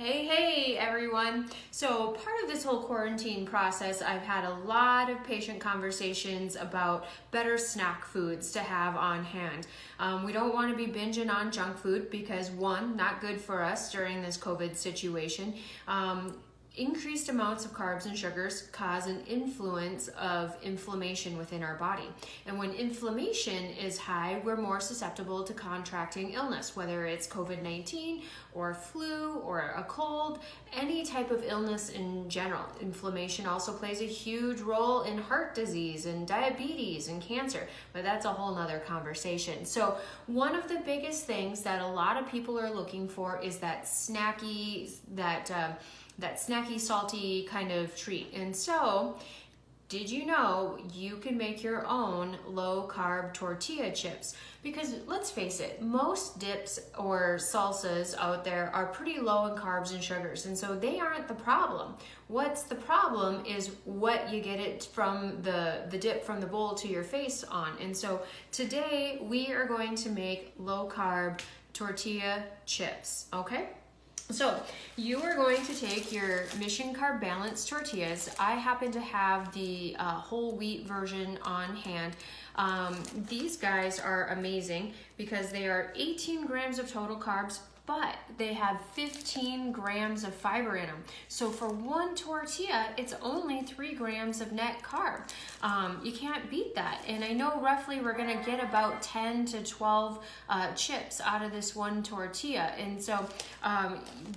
Hey everyone. So part of this whole quarantine process, I've had a lot of patient conversations about better snack foods to have on hand. We don't want to be binging on junk food because one, not good for us during this COVID situation. Increased amounts of carbs and sugars cause an influence of inflammation within our body. And when inflammation is high, we're more susceptible to contracting illness, whether it's COVID-19 or flu or a cold, any type of illness in general. Inflammation also plays a huge role in heart disease and diabetes and cancer, but that's a whole nother conversation. So one of the biggest things that a lot of people are looking for is that snacky, salty kind of treat. And so, did you know you can make your own low-carb tortilla chips? Because let's face it, most dips or salsas out there are pretty low in carbs and sugars, and so they aren't the problem. What's the problem is what you get it from the dip from the bowl to your face on. And so today we are going to make low-carb tortilla chips, okay? So you are going to take your Mission Carb Balance tortillas. I happen to have the whole wheat version on hand. These guys are amazing because they are 18 grams of total carbs, but they have 15 grams of fiber in them. So for one tortilla, it's only 3 grams of net carb. You can't beat that. And I know roughly we're gonna get about 10 to 12 chips out of this one tortilla. And so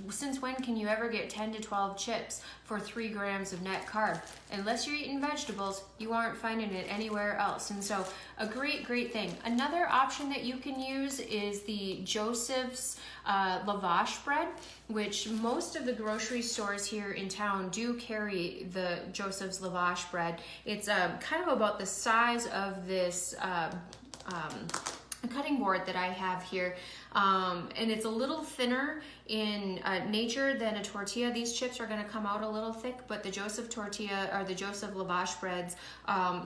since when can you ever get 10 to 12 chips for 3 grams of net carb? Unless you're eating vegetables, you aren't finding it anywhere else. And so a great thing. Another option that you can use is the Joseph's Lavash bread, which most of the grocery stores here in town do carry the Joseph's Lavash bread. It's kind of about the size of this cutting board that I have here, and it's a little thinner in nature than a tortilla. These chips are going to come out a little thick, but the Joseph tortilla or the Joseph Lavash breads,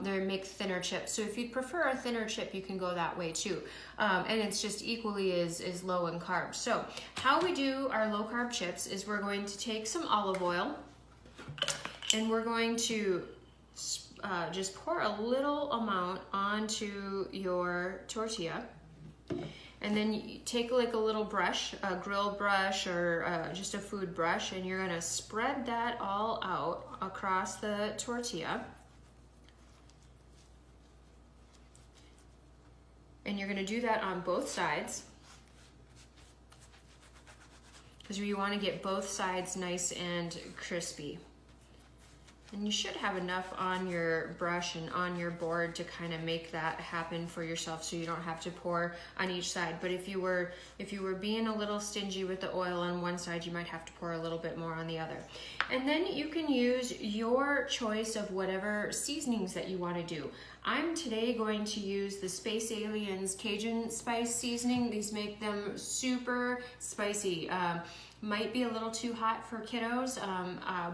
they make thinner chips. So if you'd prefer a thinner chip, you can go that way too. And it's just equally as low in carbs. So how we do our low carb chips is we're going to take some olive oil and we're going to just pour a little amount onto your tortilla, and then you take like a little brush, a grill brush or just a food brush, and you're gonna spread that all out across the tortilla. And you're gonna do that on both sides, because you wanna get both sides nice and crispy. And you should have enough on your brush and on your board to kind of make that happen for yourself, so you don't have to pour on each side. But if you were being a little stingy with the oil on one side, you might have to pour a little bit more on the other. And then you can use your choice of whatever seasonings that you want to do. I'm today going to use the Space Aliens Cajun spice seasoning. These make them super spicy. Might be a little too hot for kiddos,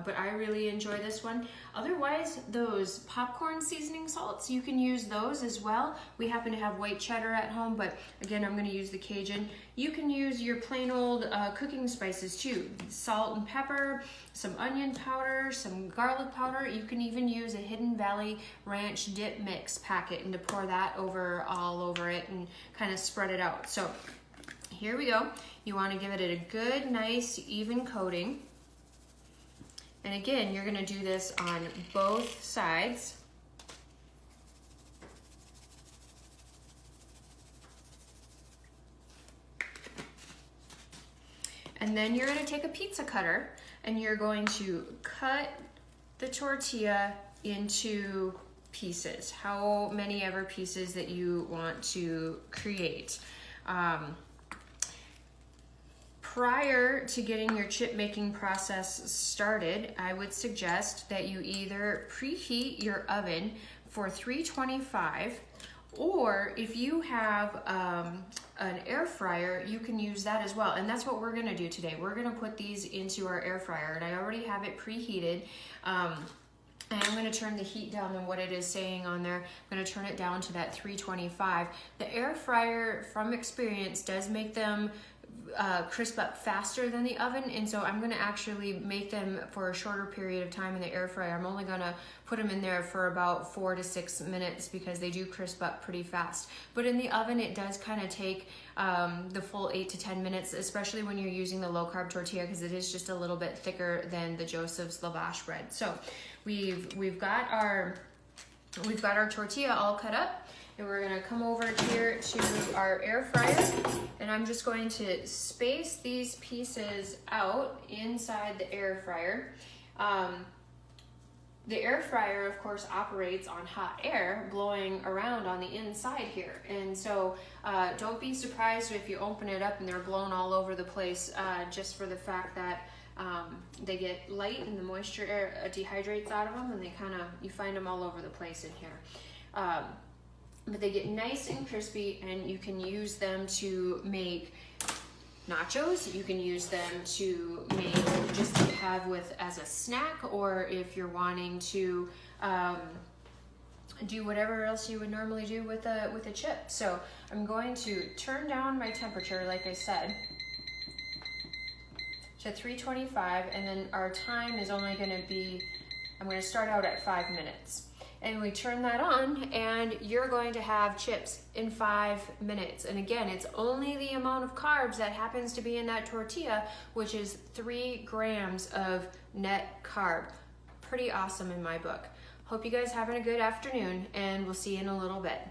but I really enjoy this one. Otherwise, those popcorn seasoning salts, you can use those as well. We happen to have white cheddar at home, but again, I'm going to use the Cajun. You can use your plain old cooking spices too. Salt and pepper, some onion powder, some garlic powder. You can even use a Hidden Valley Ranch dip mix packet and to pour that all over it and kind of spread it out. So here we go. You want to give it a good, nice, even coating. And again, you're going to do this on both sides. And then you're going to take a pizza cutter and you're going to cut the tortilla into pieces, how many ever pieces that you want to create. Prior to getting your chip making process started, I would suggest that you either preheat your oven for 325, or if you have an air fryer, you can use that as well. And that's what we're gonna do today. We're gonna put these into our air fryer, and I already have it preheated. And I'm going to turn the heat down on what it is saying on there. I'm going to turn it down to that 325. The air fryer, from experience, does make them crisp up faster than the oven, and so I'm gonna actually make them for a shorter period of time in the air fryer. I'm only gonna put them in there for about 4 to 6 minutes because they do crisp up pretty fast. But in the oven, it does kind of take the full 8 to 10 minutes, especially when you're using the low carb tortilla, because it is just a little bit thicker than the Joseph's Lavash bread. So we've got our tortilla all cut up. And we're gonna come over here to our air fryer, and I'm just going to space these pieces out inside the air fryer. The air fryer, of course, operates on hot air blowing around on the inside here. And so don't be surprised if you open it up and they're blown all over the place, just for the fact that they get light and the moisture dehydrates out of them, and you find them all over the place in here. But they get nice and crispy, and you can use them to make nachos. You can use them to make just to have as a snack, or if you're wanting to do whatever else you would normally do with a chip. So I'm going to turn down my temperature, like I said, to 325, and then our time is only going to be, I'm going to start out at 5 minutes. And we turn that on, and you're going to have chips in 5 minutes. And again, it's only the amount of carbs that happens to be in that tortilla, which is 3 grams of net carb. Pretty awesome in my book. Hope you guys having a good afternoon, and we'll see you in a little bit.